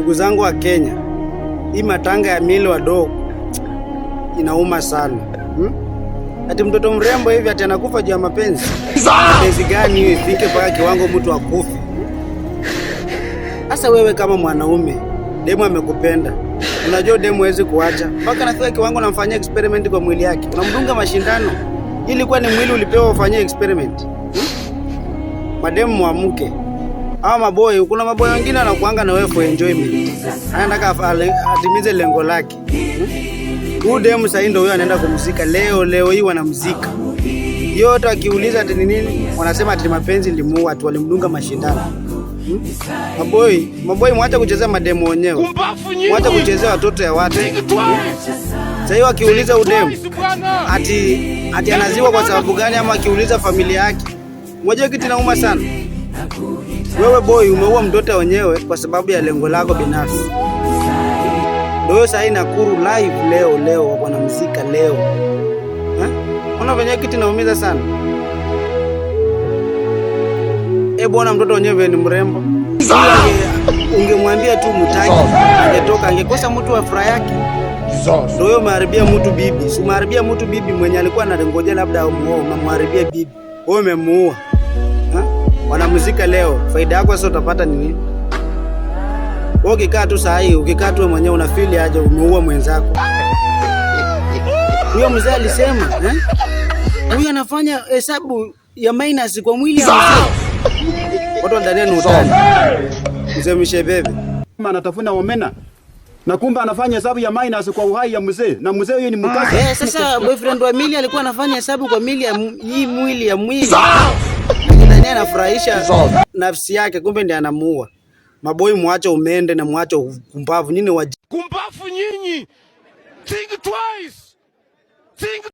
Ndugu zangu wa Kenya, hii matanga ya mili wadogo inauma sana. Ati mtoto mrembo hivi ati anakufa juu ya mapenzi? Mapenzi gani hiyo ifike mpaka kiwango mtu akufe? Sasa wewe kama mwanaume, demu amekupenda. Unajua demu hawezi kuacha. Mpaka nafika kiwango namfanyia experiment kwa mwili yake. Unamdunga mashindano. Ilikuwa ni mwili ulipewa ufanyie experiment. Mademu muamke. Hawa maboy, kuna maboy wengine wanakuanga na wewe for enjoyment. Anataka atimize lengo lake. Huyu demu sasa ndio huyo anaenda kumzika leo hii wanamzika. Yote akiuliza ati nini, wanasema ati mapenzi limuua, ati walimdunga mashindano. Maboy mwacha kuchezea mademu wenyewe. Mwacha kuchezea watoto ya watu. Sasa hiyo akiuliza udemu ati anaziwa kwa sababu gani, ama akiuliza familia yake, mmoja kitu inauma sana. Wewe boy umeua mtoto wenyewe kwa sababu ya lengo lako binafsi. Ndio sasa Nakuru live leo wanamzika leo. Unafanya kitu inaumiza sana. Bwana mtoto wenyewe ni mrembo. Ungemwambia tu mtaki, angetoka, angekosa mtu wa furaha yake. Ndio wewe umeharibia mtu bibi. Si umeharibia mtu bibi mwenye alikuwa anangoja labda amuoe, unamharibia bibi. Wewe umemuua. Wanamuzika leo. Faida yako sasa utapata nini? Wewe ukikaa tu saa hii, ukikaa tu mwenyewe unafeel aje umeua mwenzako. Huyo mzee alisema, huyu anafanya hesabu ya minus kwa mwili ya mzee. Watu ndani ni utani. Mzee Mshebebe anatafuna omena na kumbe anafanya hesabu ya minus kwa uhai ya mzee, na mzee huyo ni mkazi. Sasa boyfriend wa Mili alikuwa anafanya hesabu kwa mili ya hii mwili ya mwili. Ndani anafurahisha nafsi yake, kumbe ndiye anamuua. Maboi muache umende na muache kumbavu. Nini kumbavu nyinyi? Think twice. Think